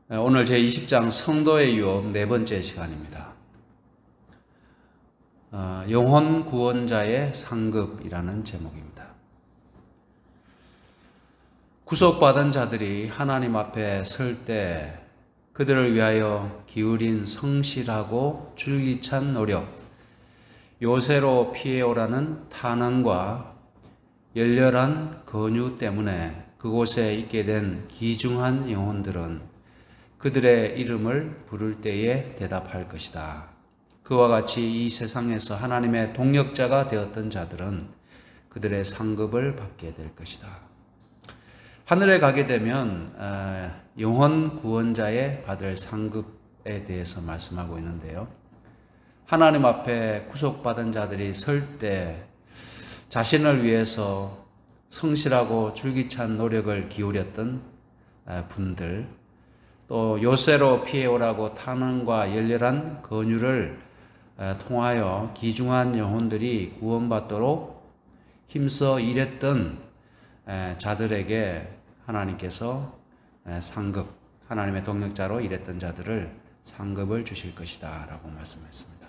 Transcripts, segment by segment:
오늘 제20장 성도의 유업 네 번째 시간입니다. 영혼 구원자의 상급이라는 제목입니다. 구속받은 자들이 하나님 앞에 설 때 그들을 위하여 기울인 성실하고 줄기찬 노력, 요새로 피해오라는 탄원과 열렬한 권유 때문에 그곳에 있게 된 귀중한 영혼들은 그들의 이름을 부를 때에 대답할 것이다. 그와 같이 이 세상에서 하나님의 동역자가 되었던 자들은 그들의 상급을 받게 될 것이다. 하늘에 가게 되면 영혼 구원자의 받을 상급에 대해서 말씀하고 있는데요. 하나님 앞에 구속받은 자들이 설 때 자신을 위해서 성실하고 줄기찬 노력을 기울였던 분들, 또 요새로 피해오라고 탄원과 열렬한 권유를 통하여 귀중한 영혼들이 구원받도록 힘써 일했던 자들에게 하나님께서 상급, 하나님의 동역자로 일했던 자들을 상급을 주실 것이다 라고 말씀했습니다.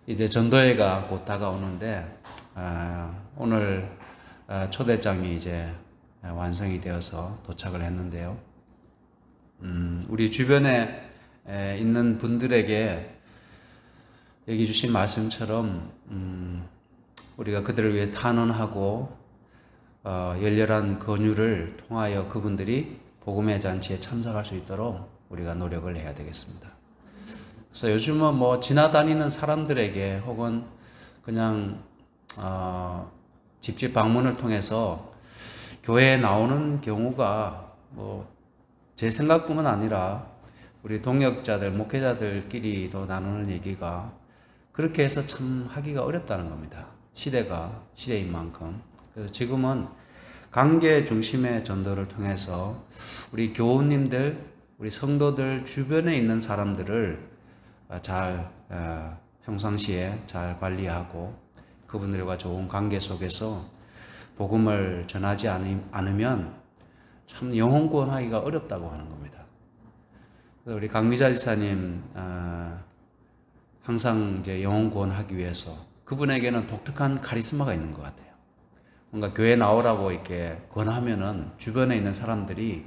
이제 전도회가 곧 다가오는데 오늘 초대장이 이제 완성이 되어서 도착을 했는데요. 우리 주변에 있는 분들에게 여기 주신 말씀처럼 우리가 그들을 위해 탄원하고 열렬한 권유를 통하여 그분들이 복음의 잔치에 참석할 수 있도록 우리가 노력을 해야 되겠습니다. 그래서 요즘은 뭐 지나다니는 사람들에게 혹은 그냥 집집 방문을 통해서 교회에 나오는 경우가 제 생각뿐만 아니라 우리 동역자들, 목회자들끼리도 나누는 얘기가 그렇게 해서 참 하기가 어렵다는 겁니다. 시대가 시대인 만큼. 그래서 지금은 관계 중심의 전도를 통해서 우리 교우님들, 우리 성도들 주변에 있는 사람들을 잘 평상시에 잘 관리하고 그분들과 좋은 관계 속에서 복음을 전하지 않으면 참 영혼 구원하기가 어렵다고 하는 겁니다. 그래서 우리 강미자 지사님 항상 이제 영혼 구원하기 위해서 그분에게는 독특한 카리스마가 있는 것 같아요. 뭔가 교회 나오라고 이렇게 권하면은 주변에 있는 사람들이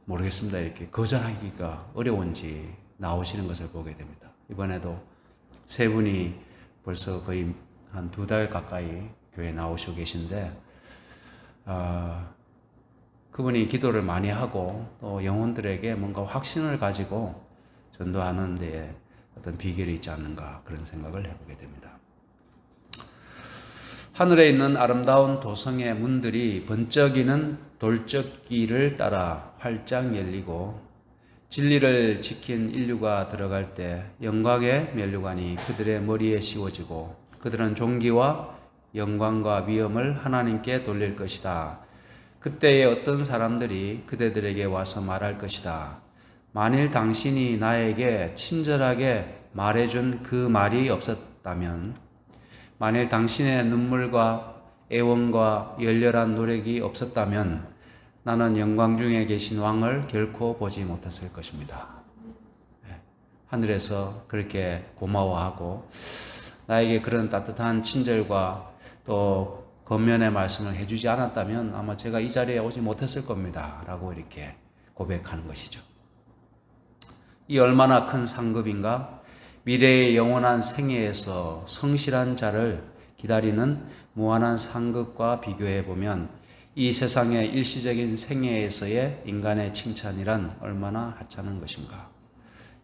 모르겠습니다. 이렇게 거절하기가 어려운지 나오시는 것을 보게 됩니다. 이번에도 세 분이 벌써 거의 한 2달 가까이 교회에 나오시고 계신데 그분이 기도를 많이 하고 또 영혼들에게 뭔가 확신을 가지고 전도하는 데에 어떤 비결이 있지 않는가 그런 생각을 해보게 됩니다. 하늘에 있는 아름다운 도성의 문들이 번쩍이는 돌적길을 따라 활짝 열리고 진리를 지킨 인류가 들어갈 때 영광의 면류관이 그들의 머리에 씌워지고 그들은 존귀와 영광과 위엄을 하나님께 돌릴 것이다. 그때에 어떤 사람들이 그대들에게 와서 말할 것이다. 만일 당신이 나에게 친절하게 말해준 그 말이 없었다면, 만일 당신의 눈물과 애원과 열렬한 노력이 없었다면 나는 영광 중에 계신 왕을 결코 보지 못했을 것입니다. 하늘에서 그렇게 고마워하고 나에게 그런 따뜻한 친절과 또 겉면의 말씀을 해주지 않았다면 아마 제가 이 자리에 오지 못했을 겁니다 라고 이렇게 고백하는 것이죠. 이 얼마나 큰 상급인가? 미래의 영원한 생애에서 성실한 자를 기다리는 무한한 상급과 비교해 보면 이 세상의 일시적인 생애에서의 인간의 칭찬이란 얼마나 하찮은 것인가.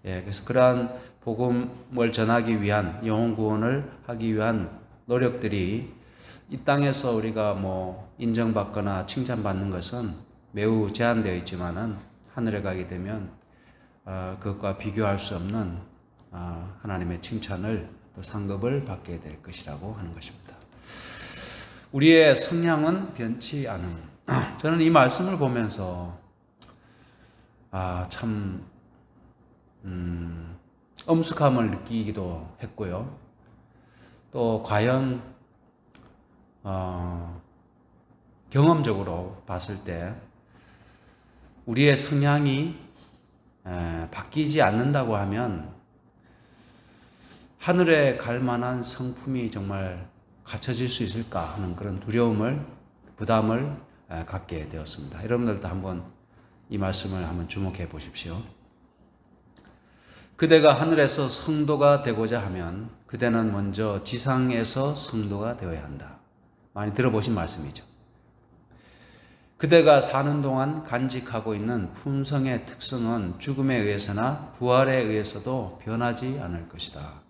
그래서 그러한 복음을 전하기 위한 영혼 구원을 하기 위한 노력들이 이 땅에서 우리가 인정받거나 칭찬받는 것은 매우 제한되어 있지만은 하늘에 가게 되면 그것과 비교할 수 없는 하나님의 칭찬을 또 상급을 받게 될 것이라고 하는 것입니다. 우리의 성향은 변치 않음. 저는 이 말씀을 보면서 참 엄숙함을 느끼기도 했고요. 또 과연 경험적으로 봤을 때 우리의 성향이 바뀌지 않는다고 하면 하늘에 갈 만한 성품이 정말 갖춰질 수 있을까 하는 그런 두려움을, 부담을 갖게 되었습니다. 여러분들도 한번 이 말씀을 한번 주목해 보십시오. 그대가 하늘에서 성도가 되고자 하면 그대는 먼저 지상에서 성도가 되어야 한다. 많이 들어보신 말씀이죠. 그대가 사는 동안 간직하고 있는 품성의 특성은 죽음에 의해서나 부활에 의해서도 변하지 않을 것이다.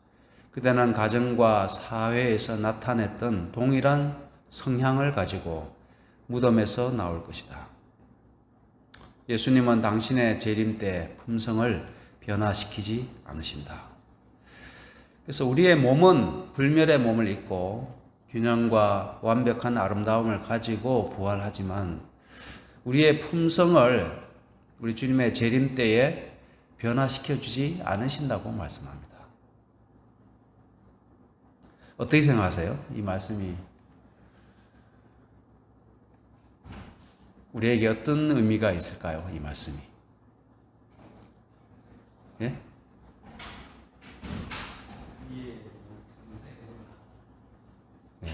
그대는 가정과 사회에서 나타냈던 동일한 성향을 가지고 무덤에서 나올 것이다. 예수님은 당신의 재림 때 품성을 변화시키지 않으신다. 그래서 우리의 몸은 불멸의 몸을 입고 균형과 완벽한 아름다움을 가지고 부활하지만 우리의 품성을 우리 주님의 재림 때에 변화시켜 주지 않으신다고 말씀합니다. 어떻게 생각하세요? 이 말씀이 우리에게 어떤 의미가 있을까요? 이 말씀이. 예? 예.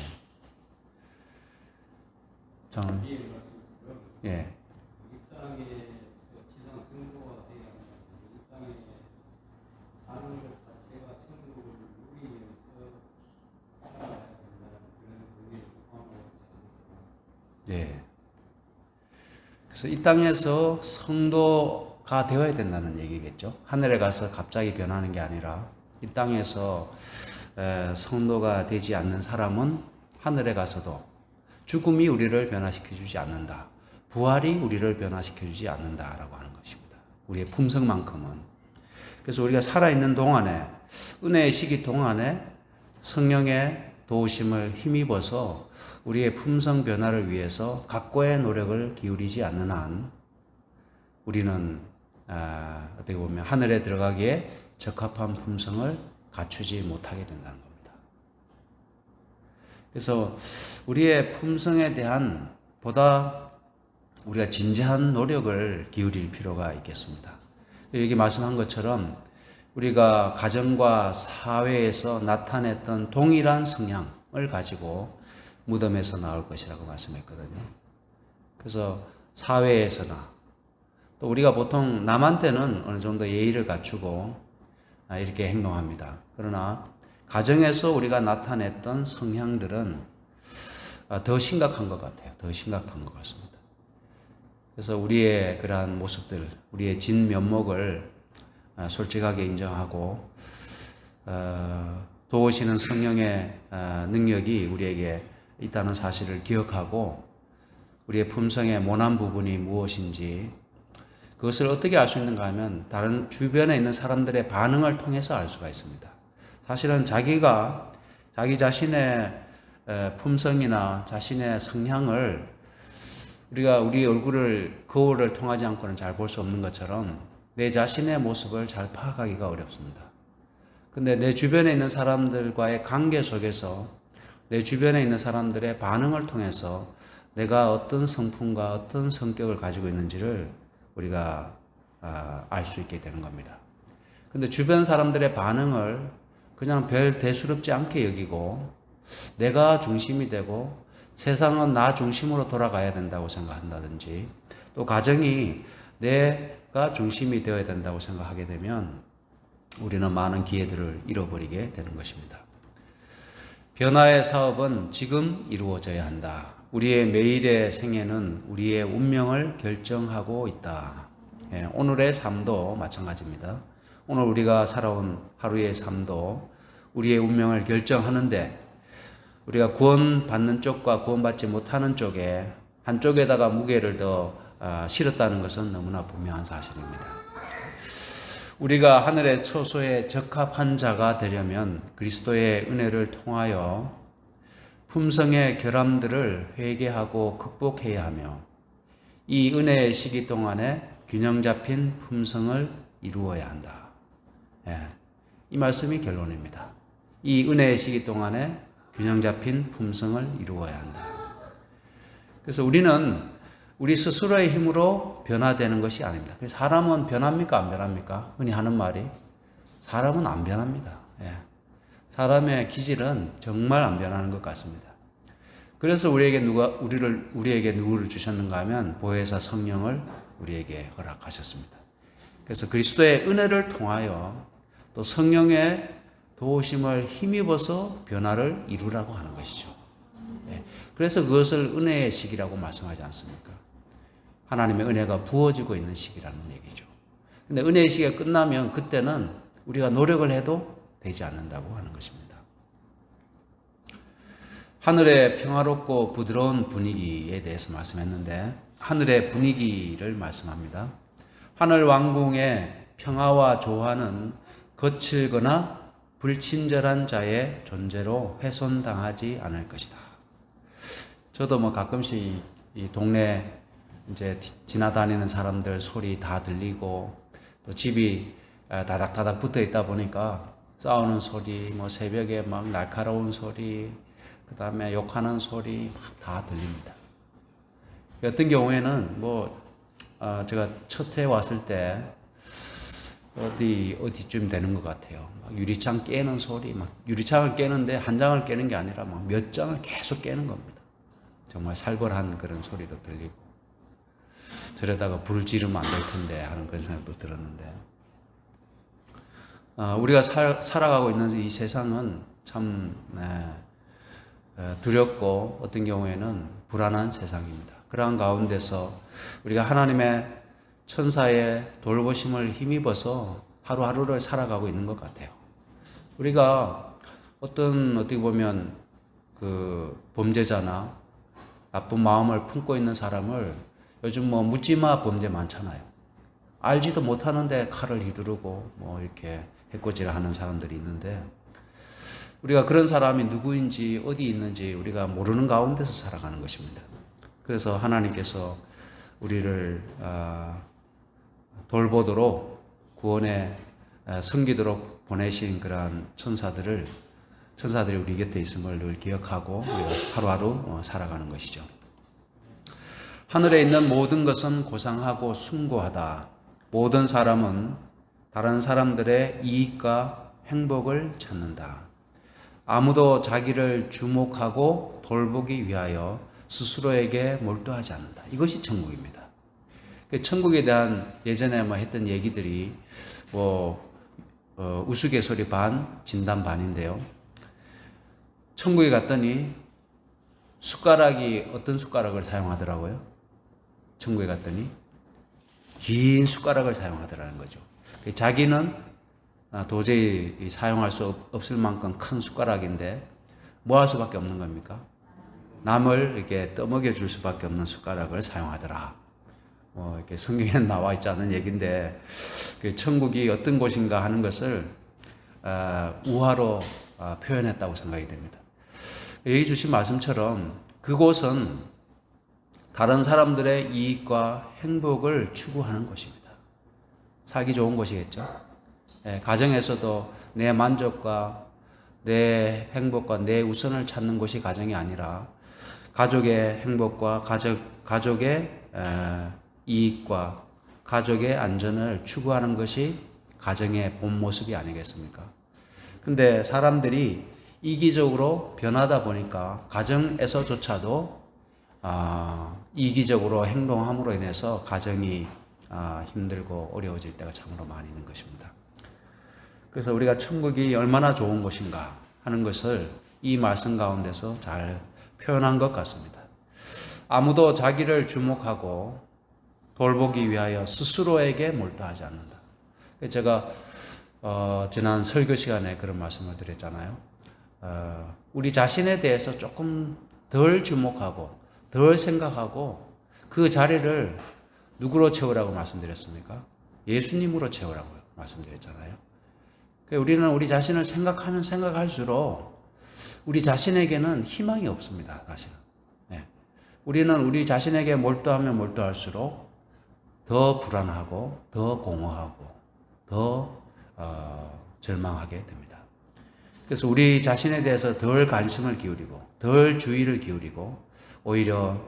저는 예. 이 땅에서 지상 승부가 되어 이 땅에 사는 것 자체가 천국을 누리면서 살아가야 된다는 그런 의미를 포함하고 있습니다. 예. 그래서 이 땅에서 성도가 되어야 된다는 얘기겠죠. 하늘에 가서 갑자기 변하는 게 아니라 이 땅에서 성도가 되지 않는 사람은 하늘에 가서도 죽음이 우리를 변화시켜 주지 않는다. 부활이 우리를 변화시켜 주지 않는다라고 하는 것입니다. 우리의 품성만큼은. 그래서 우리가 살아있는 동안에, 은혜의 시기 동안에 성령의 도우심을 힘입어서 우리의 품성 변화를 위해서 각고의 노력을 기울이지 않는 한 우리는 어떻게 보면 하늘에 들어가기에 적합한 품성을 갖추지 못하게 된다는 겁니다. 그래서 우리의 품성에 대한 보다 우리가 진지한 노력을 기울일 필요가 있겠습니다. 여기 말씀한 것처럼 우리가 가정과 사회에서 나타냈던 동일한 성향을 가지고 무덤에서 나올 것이라고 말씀했거든요. 그래서 사회에서나 또 우리가 보통 남한테는 어느 정도 예의를 갖추고 이렇게 행동합니다. 그러나 가정에서 우리가 나타냈던 성향들은 더 심각한 것 같아요. 더 심각한 것 같습니다. 그래서 우리의 그러한 모습들, 우리의 진면목을 솔직하게 인정하고 도우시는 성령의 능력이 우리에게 있다는 사실을 기억하고 우리의 품성의 모난 부분이 무엇인지 그것을 어떻게 알 수 있는가 하면 다른 주변에 있는 사람들의 반응을 통해서 알 수가 있습니다. 사실은 자기가 자기 자신의 품성이나 자신의 성향을 우리가 우리 얼굴을 거울을 통하지 않고는 잘 볼 수 없는 것처럼 내 자신의 모습을 잘 파악하기가 어렵습니다. 근데 내 주변에 있는 사람들과의 관계 속에서 내 주변에 있는 사람들의 반응을 통해서 내가 어떤 성품과 어떤 성격을 가지고 있는지를 우리가 알 수 있게 되는 겁니다. 근데 주변 사람들의 반응을 그냥 별 대수롭지 않게 여기고 내가 중심이 되고 세상은 나 중심으로 돌아가야 된다고 생각한다든지 또 가정이 내가 중심이 되어야 된다고 생각하게 되면 우리는 많은 기회들을 잃어버리게 되는 것입니다. 변화의 사업은 지금 이루어져야 한다. 우리의 매일의 생애는 우리의 운명을 결정하고 있다. 오늘의 삶도 마찬가지입니다. 오늘 우리가 살아온 하루의 삶도 우리의 운명을 결정하는데 우리가 구원받는 쪽과 구원받지 못하는 쪽에 한쪽에다가 무게를 더 실었다는 것은 너무나 분명한 사실입니다. 우리가 하늘의 처소에 적합한 자가 되려면 그리스도의 은혜를 통하여 품성의 결함들을 회개하고 극복해야 하며 이 은혜의 시기 동안에 균형 잡힌 품성을 이루어야 한다. 이 말씀이 결론입니다. 이 은혜의 시기 동안에 균형 잡힌 품성을 이루어야 한다. 그래서 우리는 우리 스스로의 힘으로 변화되는 것이 아닙니다. 그래서 사람은 변합니까? 안 변합니까? 흔히 하는 말이 사람은 안 변합니다. 예. 사람의 기질은 정말 안 변하는 것 같습니다. 그래서 우리에게 누구를 주셨는가 하면 보혜사 성령을 우리에게 허락하셨습니다. 그래서 그리스도의 은혜를 통하여 또 성령의 도우심을 힘입어서 변화를 이루라고 하는 것이죠. 예. 그래서 그것을 은혜의 시기라고 말씀하지 않습니까? 하나님의 은혜가 부어지고 있는 시기라는 얘기죠. 근데 은혜의 시기가 끝나면 그때는 우리가 노력을 해도 되지 않는다고 하는 것입니다. 하늘의 평화롭고 부드러운 분위기에 대해서 말씀했는데 하늘의 분위기를 말씀합니다. 하늘 왕궁의 평화와 조화는 거칠거나 불친절한 자의 존재로 훼손당하지 않을 것이다. 저도 뭐 가끔씩 이 동네 이제 지나다니는 사람들 소리 다 들리고 또 집이 다닥다닥 붙어 있다 보니까 싸우는 소리, 뭐 새벽에 막 날카로운 소리, 그 다음에 욕하는 소리 막 다 들립니다. 어떤 경우에는 제가 첫 해 왔을 때 어디쯤 되는 것 같아요. 막 유리창 깨는 소리, 막 유리창을 깨는데 한 장을 깨는 게 아니라 막 몇 장을 계속 깨는 겁니다. 정말 살벌한 그런 소리도 들리고 저러다가 불 지르면 안 될 텐데 하는 그런 생각도 들었는데 우리가 살아가고 있는 이 세상은 참 두렵고 어떤 경우에는 불안한 세상입니다. 그러한 가운데서 우리가 하나님의 천사의 돌보심을 힘입어서 하루하루를 살아가고 있는 것 같아요. 우리가 어떻게 보면 그 범죄자나 나쁜 마음을 품고 있는 사람을 요즘 묻지마 범죄 많잖아요. 알지도 못하는데 칼을 휘두르고 이렇게 해코지를 하는 사람들이 있는데 우리가 그런 사람이 누구인지 어디 있는지 우리가 모르는 가운데서 살아가는 것입니다. 그래서 하나님께서 우리를 돌보도록 구원에 섬기도록 보내신 그러한 천사들이 우리 곁에 있음을 늘 기억하고 하루하루 살아가는 것이죠. 하늘에 있는 모든 것은 고상하고 숭고하다. 모든 사람은 다른 사람들의 이익과 행복을 찾는다. 아무도 자기를 주목하고 돌보기 위하여 스스로에게 몰두하지 않는다. 이것이 천국입니다. 천국에 대한 예전에 했던 얘기들이 우스갯소리 반, 진담 반인데요. 천국에 갔더니 숟가락이 어떤 숟가락을 사용하더라고요? 천국에 갔더니 긴 숟가락을 사용하더라는 거죠. 자기는 도저히 사용할 수 없을 만큼 큰 숟가락인데 뭐 할 수밖에 없는 겁니까? 남을 이렇게 떠먹여 줄 수밖에 없는 숟가락을 사용하더라. 이렇게 성경에 나와 있지 않은 얘기인데 그 천국이 어떤 곳인가 하는 것을 우화로 표현했다고 생각이 됩니다. 여기 주신 말씀처럼 그곳은 다른 사람들의 이익과 행복을 추구하는 곳입니다. 살기 좋은 곳이겠죠. 가정에서도 내 만족과 내 행복과 내 우선을 찾는 곳이 가정이 아니라 가족의 행복과 가족의 이익과 가족의 안전을 추구하는 것이 가정의 본 모습이 아니겠습니까? 근데 사람들이 이기적으로 변하다 보니까 가정에서조차도 이기적으로 행동함으로 인해서 가정이 힘들고 어려워질 때가 참으로 많이 있는 것입니다. 그래서 우리가 천국이 얼마나 좋은 곳인가 하는 것을 이 말씀 가운데서 잘 표현한 것 같습니다. 아무도 자기를 주목하고 돌보기 위하여 스스로에게 몰두하지 않는다. 제가 지난 설교 시간에 그런 말씀을 드렸잖아요. 우리 자신에 대해서 조금 덜 주목하고 덜 생각하고 그 자리를 누구로 채우라고 말씀드렸습니까? 예수님으로 채우라고 말씀드렸잖아요. 우리는 우리 자신을 생각하면 생각할수록 우리 자신에게는 희망이 없습니다. 사실은. 우리는 우리 자신에게 몰두하면 몰두할수록 더 불안하고 더 공허하고 더 절망하게 됩니다. 그래서 우리 자신에 대해서 덜 관심을 기울이고 덜 주의를 기울이고 오히려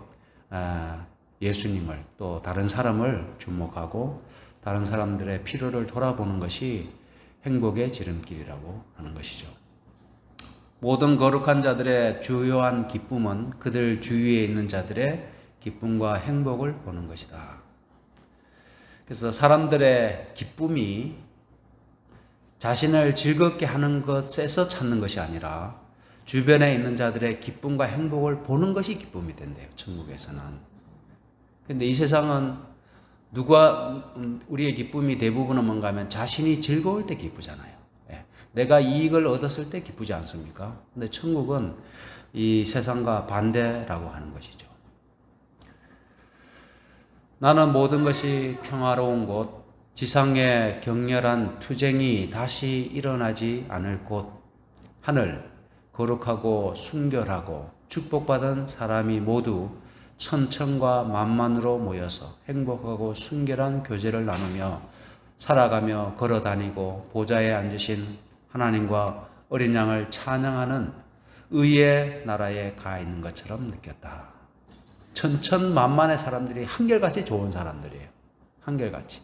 예수님을 또 다른 사람을 주목하고 다른 사람들의 필요를 돌아보는 것이 행복의 지름길이라고 하는 것이죠. 모든 거룩한 자들의 주요한 기쁨은 그들 주위에 있는 자들의 기쁨과 행복을 보는 것이다. 그래서 사람들의 기쁨이 자신을 즐겁게 하는 것에서 찾는 것이 아니라 주변에 있는 자들의 기쁨과 행복을 보는 것이 기쁨이 된대요, 천국에서는. 근데 이 세상은 우리의 기쁨이 대부분은 뭔가 하면 자신이 즐거울 때 기쁘잖아요. 내가 이익을 얻었을 때 기쁘지 않습니까? 근데 천국은 이 세상과 반대라고 하는 것이죠. 나는 모든 것이 평화로운 곳, 지상의 격렬한 투쟁이 다시 일어나지 않을 곳, 하늘, 거룩하고 순결하고 축복받은 사람이 모두 천천과 만만으로 모여서 행복하고 순결한 교제를 나누며 살아가며 걸어다니고 보좌에 앉으신 하나님과 어린 양을 찬양하는 의의 나라에 가 있는 것처럼 느꼈다. 천천만만의 사람들이 한결같이 좋은 사람들이에요. 한결같이.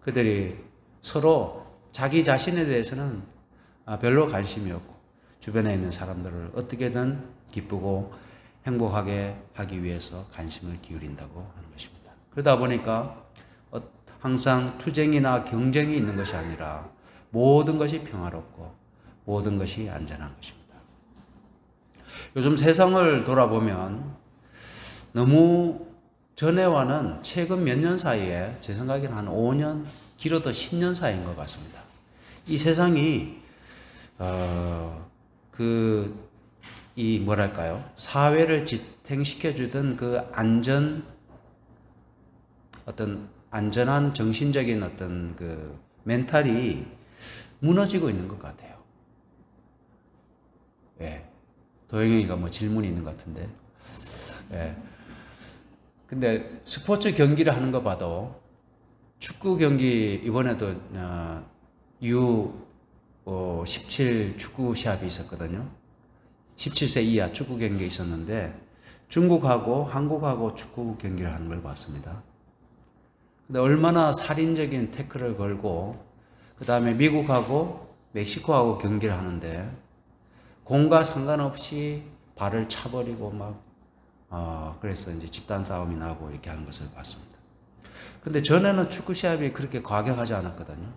그들이 서로 자기 자신에 대해서는 별로 관심이 없고 주변에 있는 사람들을 어떻게든 기쁘고 행복하게 하기 위해서 관심을 기울인다고 하는 것입니다. 그러다 보니까 항상 투쟁이나 경쟁이 있는 것이 아니라 모든 것이 평화롭고 모든 것이 안전한 것입니다. 요즘 세상을 돌아보면 너무 전에와는 최근 몇 년 사이에 제 생각에는 한 5년, 길어도 10년 사이인 것 같습니다. 이 세상이 사회를 지탱시켜주던 그 안전한 정신적인 어떤 그 멘탈이 무너지고 있는 것 같아요. 예. 도영이가 뭐 질문이 있는 것 같은데. 예. 근데 스포츠 경기를 하는 거 봐도 축구 경기 이번에도 U17 축구 시합이 있었거든요. 17세 이하 축구 경기 있었는데 중국하고 한국하고 축구 경기를 하는 걸 봤습니다. 근데 얼마나 살인적인 태클을 걸고 그 다음에 미국하고 멕시코하고 경기를 하는데 공과 상관없이 발을 차버리고 그래서 이제 집단 싸움이 나고 이렇게 하는 것을 봤습니다. 근데 전에는 축구 시합이 그렇게 과격하지 않았거든요.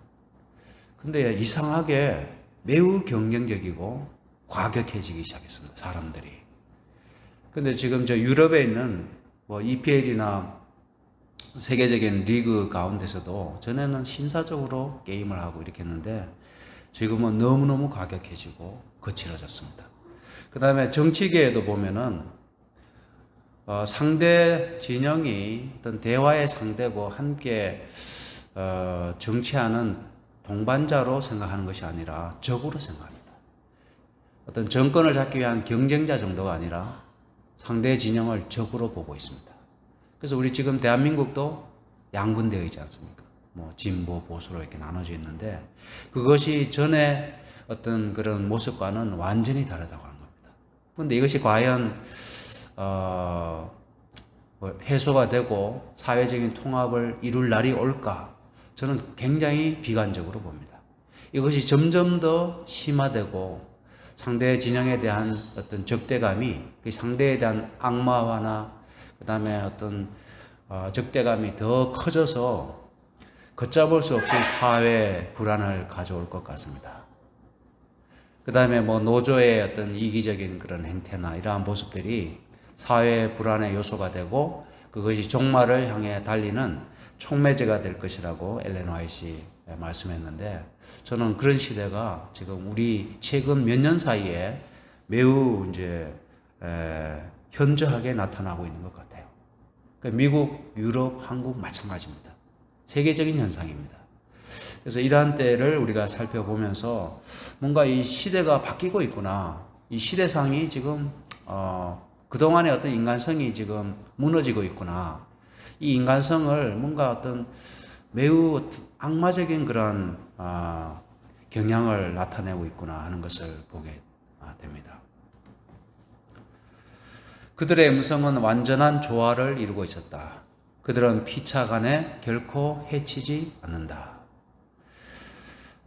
근데 이상하게 매우 경쟁적이고 과격해지기 시작했습니다. 사람들이. 근데 지금 저 유럽에 있는 EPL이나 세계적인 리그 가운데서도 전에는 신사적으로 게임을 하고 이렇게 했는데 지금은 너무너무 과격해지고 거칠어졌습니다. 그 다음에 정치계에도 보면은 상대 진영이 어떤 대화의 상대고 함께 정치하는 동반자로 생각하는 것이 아니라 적으로 생각합니다. 어떤 정권을 잡기 위한 경쟁자 정도가 아니라 상대 진영을 적으로 보고 있습니다. 그래서 우리 지금 대한민국도 양분되어 있지 않습니까? 진보, 보수로 이렇게 나눠져 있는데 그것이 전에 어떤 그런 모습과는 완전히 다르다고 하는 겁니다. 그런데 이것이 과연 해소가 되고 사회적인 통합을 이룰 날이 올까? 저는 굉장히 비관적으로 봅니다. 이것이 점점 더 심화되고 상대 진영에 대한 어떤 적대감이 그 상대에 대한 악마화나 그 다음에 어떤 적대감이 더 커져서 걷잡을 수 없이 사회 불안을 가져올 것 같습니다. 그 다음에 노조의 어떤 이기적인 그런 행태나 이러한 모습들이 사회 불안의 요소가 되고 그것이 종말을 향해 달리는 촉매제가 될 것이라고 엘렌 화이트가 말씀했는데 저는 그런 시대가 지금 우리 최근 몇 년 사이에 매우 이제 현저하게 나타나고 있는 것 같아요. 그러니까 미국, 유럽, 한국 마찬가지입니다. 세계적인 현상입니다. 그래서 이러한 때를 우리가 살펴보면서 뭔가 이 시대가 바뀌고 있구나. 이 시대상이 지금 그동안의 어떤 인간성이 지금 무너지고 있구나. 이 인간성을 뭔가 어떤 매우 악마적인 그런 경향을 나타내고 있구나 하는 것을 보게 됩니다. 그들의 음성은 완전한 조화를 이루고 있었다. 그들은 피차간에 결코 해치지 않는다.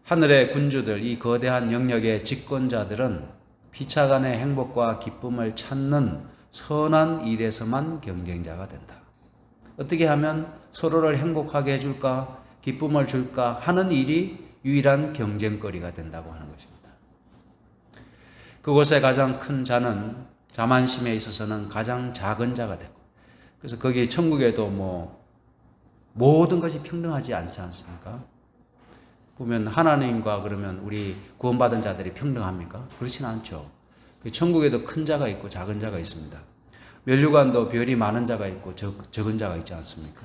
하늘의 군주들, 이 거대한 영역의 집권자들은 피차간의 행복과 기쁨을 찾는 선한 일에서만 경쟁자가 된다. 어떻게 하면 서로를 행복하게 해줄까, 기쁨을 줄까 하는 일이 유일한 경쟁거리가 된다고 하는 것입니다. 그곳의 가장 큰 자는 자만심에 있어서는 가장 작은 자가 되고, 그래서 거기 천국에도 모든 것이 평등하지 않지 않습니까? 보면 하나님과 그러면 우리 구원받은 자들이 평등합니까? 그렇지는 않죠. 천국에도 큰 자가 있고 작은 자가 있습니다. 면류관도 별이 많은 자가 있고 적은 자가 있지 않습니까?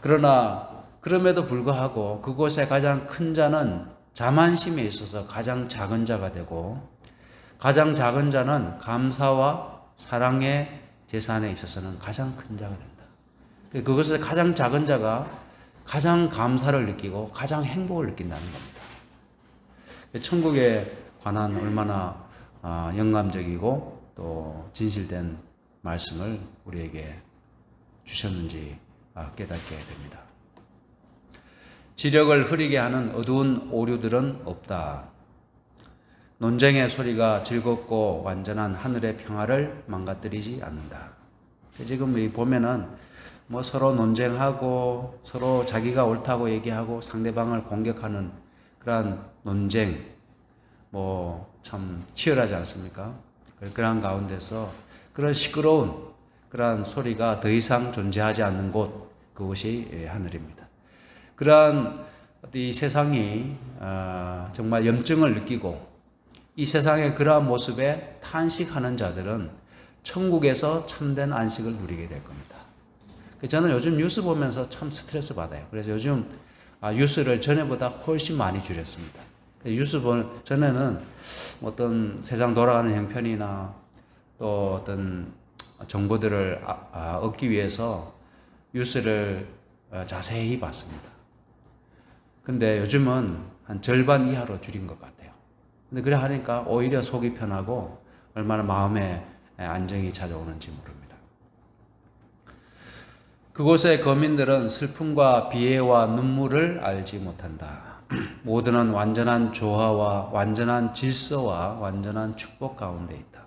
그러나 그럼에도 불구하고 그곳의 가장 큰 자는 자만심에 있어서 가장 작은 자가 되고, 가장 작은 자는 감사와 사랑의 재산에 있어서는 가장 큰 자가 된다. 그것에서 가장 작은 자가 가장 감사를 느끼고 가장 행복을 느낀다는 겁니다. 천국에 관한 얼마나 영감적이고 또 진실된 말씀을 우리에게 주셨는지 깨닫게 됩니다. 지력을 흐리게 하는 어두운 오류들은 없다. 논쟁의 소리가 즐겁고 완전한 하늘의 평화를 망가뜨리지 않는다. 지금 보면은 서로 논쟁하고 서로 자기가 옳다고 얘기하고 상대방을 공격하는 그러한 논쟁 참 치열하지 않습니까? 그러한 가운데서 그런 시끄러운 그러한 소리가 더 이상 존재하지 않는 곳, 그것이 하늘입니다. 그러한 이 세상이 정말 염증을 느끼고 이 세상의 그러한 모습에 탄식하는 자들은 천국에서 참된 안식을 누리게 될 겁니다. 저는 요즘 뉴스 보면서 참 스트레스 받아요. 그래서 요즘 뉴스를 전에보다 훨씬 많이 줄였습니다. 뉴스 전에는 어떤 세상 돌아가는 형편이나 또 어떤 정보들을 얻기 위해서 뉴스를 자세히 봤습니다. 근데 요즘은 한 절반 이하로 줄인 것 같아요. 근데 그래 하니까 오히려 속이 편하고 얼마나 마음에 안정이 찾아오는지 모릅니다. 그곳의 거민들은 슬픔과 비애와 눈물을 알지 못한다. 모두는 완전한 조화와 완전한 질서와 완전한 축복 가운데 있다.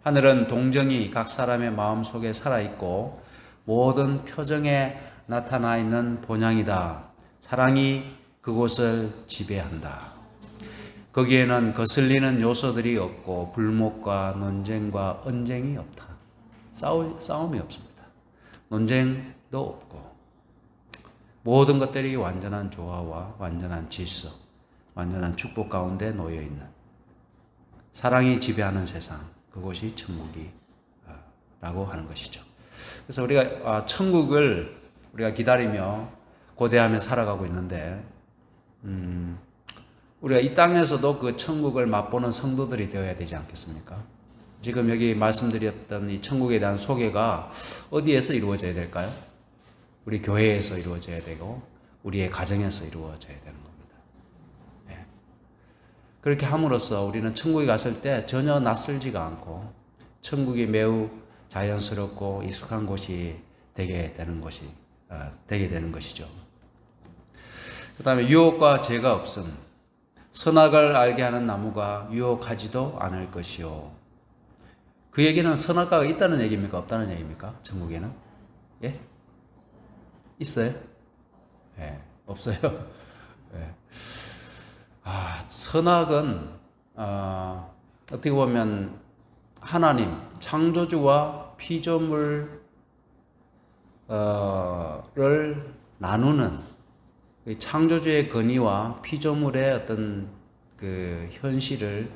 하늘은 동정이 각 사람의 마음속에 살아있고 모든 표정에 나타나 있는 본향이다. 사랑이 그곳을 지배한다. 거기에는 거슬리는 요소들이 없고 불목과 논쟁과 언쟁이 없다. 싸움이 없습니다. 논쟁도 없고 모든 것들이 완전한 조화와 완전한 질서, 완전한 축복 가운데 놓여 있는 사랑이 지배하는 세상, 그것이 천국이라고 하는 것이죠. 그래서 우리가 천국을 우리가 기다리며 고대하며 살아가고 있는데 우리가 이 땅에서도 그 천국을 맛보는 성도들이 되어야 되지 않겠습니까? 지금 여기 말씀드렸던 이 천국에 대한 소개가 어디에서 이루어져야 될까요? 우리 교회에서 이루어져야 되고 우리의 가정에서 이루어져야 되는 겁니다. 네. 그렇게 함으로써 우리는 천국에 갔을 때 전혀 낯설지가 않고 천국이 매우 자연스럽고 익숙한 곳이 되게 되는 것이죠. 그 다음에 유혹과 죄가 없음. 선악을 알게 하는 나무가 유혹하지도 않을 것이요. 그 얘기는 선악과가 있다는 얘기입니까? 없다는 얘기입니까? 천국에는? 예? 있어요? 예, 없어요. 예. 선악은 어떻게 보면 하나님, 창조주와 피조물을 나누는 창조주의 권위와 피조물의 어떤 그 현실을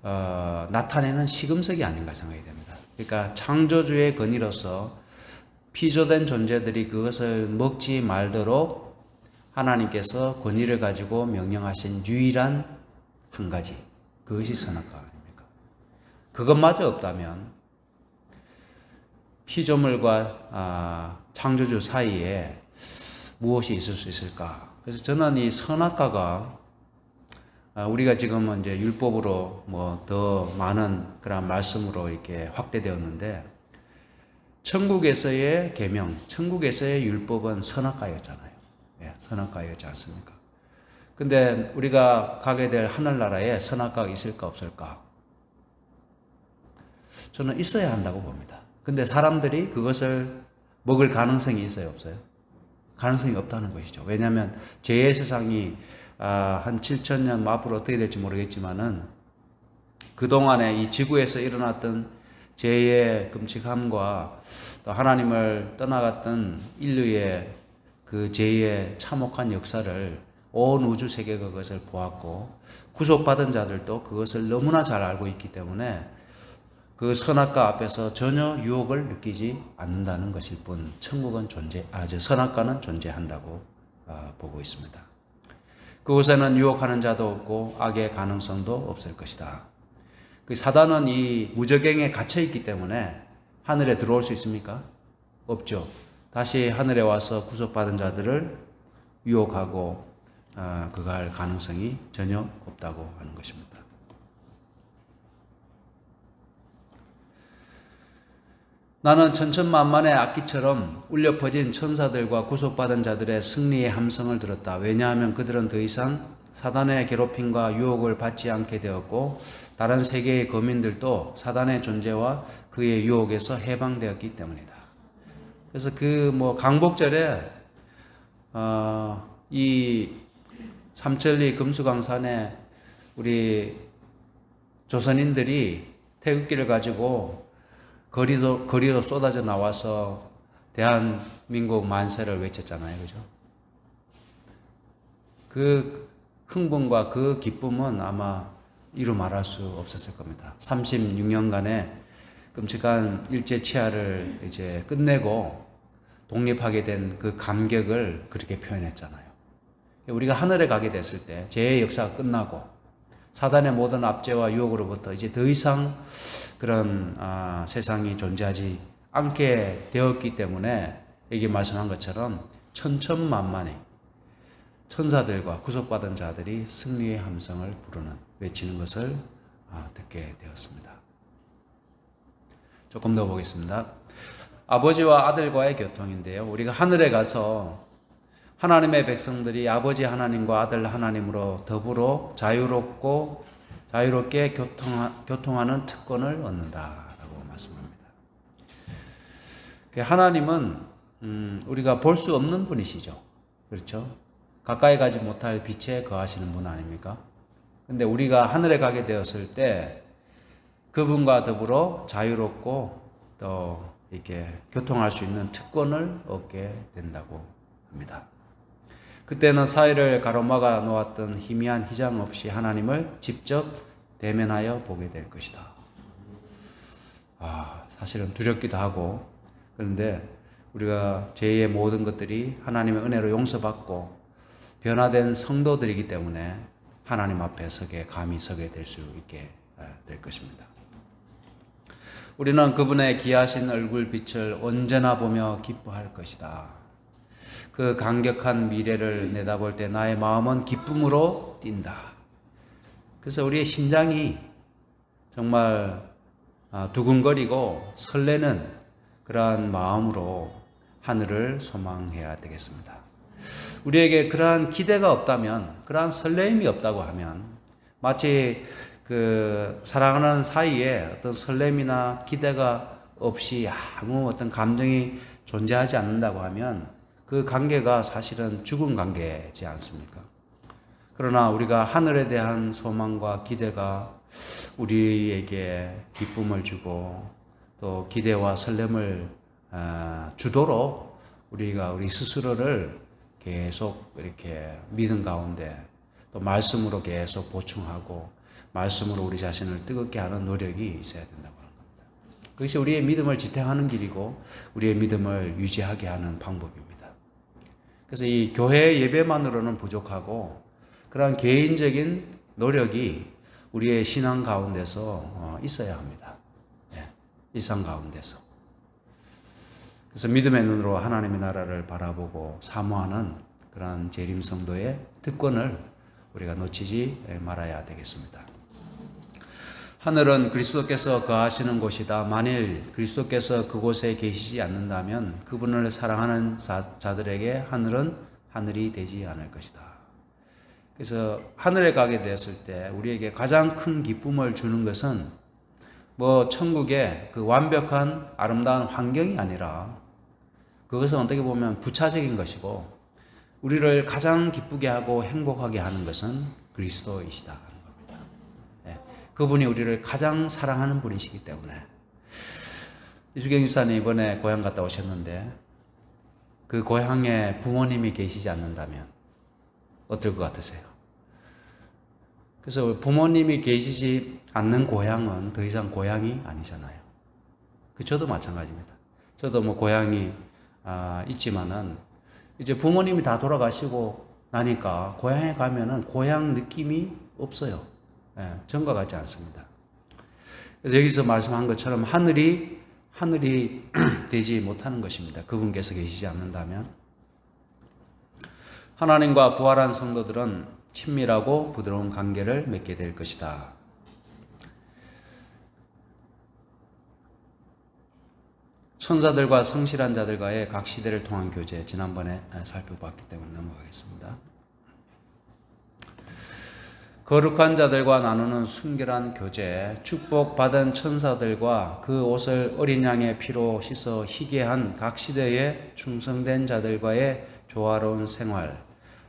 나타내는 시금석이 아닌가 생각이 됩니다. 그러니까 창조주의 권위로서 피조된 존재들이 그것을 먹지 말도록 하나님께서 권위를 가지고 명령하신 유일한 한 가지, 그것이 선악과 아닙니까? 그것마저 없다면 피조물과 창조주 사이에 무엇이 있을 수 있을까? 그래서 저는 이 선악과가 우리가 지금은 이제 율법으로 뭐 더 많은 그런 말씀으로 이렇게 확대되었는데, 천국에서의 계명, 천국에서의 율법은 선악과였잖아요. 예, 선악과였지 않습니까? 근데 우리가 가게 될 하늘나라에 선악과가 있을까 없을까? 저는 있어야 한다고 봅니다. 근데 사람들이 그것을 먹을 가능성이 있어요, 없어요? 가능성이 없다는 것이죠. 왜냐하면 죄의 세상이 한 7,000년 뭐 앞으로 어떻게 될지 모르겠지만은 그동안에 이 지구에서 일어났던 죄의 끔찍함과 또 하나님을 떠나갔던 인류의 그 죄의 참혹한 역사를 온 우주 세계가 그것을 보았고, 구속받은 자들도 그것을 너무나 잘 알고 있기 때문에 그 선악과 앞에서 전혀 유혹을 느끼지 않는다는 것일 뿐, 천국은 선악과는 존재한다고 보고 있습니다. 그곳에는 유혹하는 자도 없고 악의 가능성도 없을 것이다. 그 사단은 이 무저갱에 갇혀 있기 때문에 하늘에 들어올 수 있습니까? 없죠. 다시 하늘에 와서 구속받은 자들을 유혹하고 그거 할 가능성이 전혀 없다고 하는 것입니다. 나는 천천만만의 악기처럼 울려 퍼진 천사들과 구속받은 자들의 승리의 함성을 들었다. 왜냐하면 그들은 더 이상 사단의 괴롭힘과 유혹을 받지 않게 되었고, 다른 세계의 거민들도 사단의 존재와 그의 유혹에서 해방되었기 때문이다. 그래서 강복절에 이 삼천리 금수강산에 우리 조선인들이 태극기를 가지고 거리로 쏟아져 나와서 대한민국 만세를 외쳤잖아요. 그죠? 그 흥분과 그 기쁨은 아마 이루 말할 수 없었을 겁니다. 36년간의 끔찍한 일제 치하를 이제 끝내고 독립하게 된 그 감격을 그렇게 표현했잖아요. 우리가 하늘에 가게 됐을 때 죄의 역사가 끝나고 사단의 모든 압제와 유혹으로부터 이제 더 이상 그런 세상이 존재하지 않게 되었기 때문에 여기 말씀한 것처럼 천천만만의 천사들과 구속받은 자들이 승리의 함성을 외치는 것을 듣게 되었습니다. 조금 더 보겠습니다. 아버지와 아들과의 교통인데요. 우리가 하늘에 가서 하나님의 백성들이 아버지 하나님과 아들 하나님으로 더불어 자유롭게 교통하는 특권을 얻는다라고 말씀합니다. 하나님은 우리가 볼 수 없는 분이시죠. 그렇죠? 가까이 가지 못할 빛에 거하시는 분 아닙니까? 근데 우리가 하늘에 가게 되었을 때 그분과 더불어 자유롭고 또 이렇게 교통할 수 있는 특권을 얻게 된다고 합니다. 그때는 사회를 가로막아 놓았던 희미한 희장 없이 하나님을 직접 대면하여 보게 될 것이다. 사실은 두렵기도 하고, 그런데 우리가 죄의 모든 것들이 하나님의 은혜로 용서받고 변화된 성도들이기 때문에 하나님 앞에 감히 서게 될 수 있게 될 것입니다. 우리는 그분의 귀하신 얼굴 빛을 언제나 보며 기뻐할 것이다. 그 강격한 미래를 내다볼 때 나의 마음은 기쁨으로 뛴다. 그래서 우리의 심장이 정말 두근거리고 설레는 그러한 마음으로 하늘을 소망해야 되겠습니다. 우리에게 그러한 기대가 없다면, 그러한 설레임이 없다고 하면, 마치 사랑하는 사이에 어떤 설렘이나 기대가 없이 아무 어떤 감정이 존재하지 않는다고 하면 그 관계가 사실은 죽은 관계지 않습니까? 그러나 우리가 하늘에 대한 소망과 기대가 우리에게 기쁨을 주고 또 기대와 설렘을 주도록 우리가 우리 스스로를 계속 이렇게 믿음 가운데 또 말씀으로 계속 보충하고 말씀으로 우리 자신을 뜨겁게 하는 노력이 있어야 된다고 하는 겁니다. 그것이 우리의 믿음을 지탱하는 길이고 우리의 믿음을 유지하게 하는 방법입니다. 그래서 이 교회 예배만으로는 부족하고 그러한 개인적인 노력이 우리의 신앙 가운데서 있어야 합니다. 일상 가운데서. 그래서 믿음의 눈으로 하나님의 나라를 바라보고 사모하는 그러한 재림 성도의 특권을 우리가 놓치지 말아야 되겠습니다. 하늘은 그리스도께서 거하시는 곳이다. 만일 그리스도께서 그곳에 계시지 않는다면 그분을 사랑하는 자들에게 하늘은 하늘이 되지 않을 것이다. 그래서 하늘에 가게 되었을 때 우리에게 가장 큰 기쁨을 주는 것은 천국의 그 완벽한 아름다운 환경이 아니라 그것은 어떻게 보면 부차적인 것이고 우리를 가장 기쁘게 하고 행복하게 하는 것은 그리스도이시다. 그분이 우리를 가장 사랑하는 분이시기 때문에. 이주경 집사님 이번에 고향 갔다 오셨는데 그 고향에 부모님이 계시지 않는다면 어떨 것 같으세요? 그래서 부모님이 계시지 않는 고향은 더 이상 고향이 아니잖아요. 저도 마찬가지입니다. 저도 고향이 있지만은 이제 부모님이 다 돌아가시고 나니까 고향에 가면은 고향 느낌이 없어요. 전과 같지 않습니다. 그래서 여기서 말씀한 것처럼 하늘이 되지 못하는 것입니다. 그분께서 계시지 않는다면. 하나님과 부활한 성도들은 친밀하고 부드러운 관계를 맺게 될 것이다. 천사들과 성실한 자들과의 각 시대를 통한 교제, 지난번에 살펴봤기 때문에 넘어가겠습니다. 거룩한 자들과 나누는 순결한 교제, 축복받은 천사들과 그 옷을 어린 양의 피로 씻어 희게 한 각 시대의 충성된 자들과의 조화로운 생활,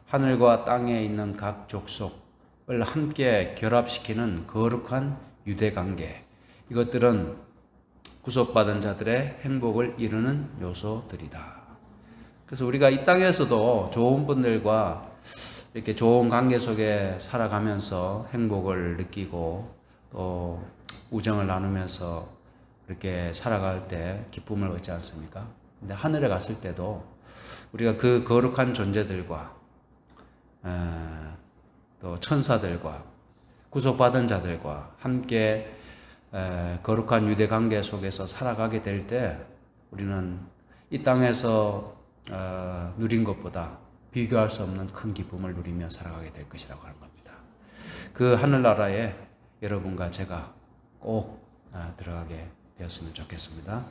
하늘과 땅에 있는 각 족속을 함께 결합시키는 거룩한 유대관계, 이것들은 구속받은 자들의 행복을 이루는 요소들이다. 그래서 우리가 이 땅에서도 좋은 분들과 이렇게 좋은 관계 속에 살아가면서 행복을 느끼고 또 우정을 나누면서 이렇게 살아갈 때 기쁨을 얻지 않습니까? 근데 하늘에 갔을 때도 우리가 그 거룩한 존재들과 또 천사들과 구속받은 자들과 함께 거룩한 유대 관계 속에서 살아가게 될 때 우리는 이 땅에서 누린 것보다 비교할 수 없는 큰 기쁨을 누리며 살아가게 될 것이라고 하는 겁니다. 그 하늘나라에 여러분과 제가 꼭 들어가게 되었으면 좋겠습니다.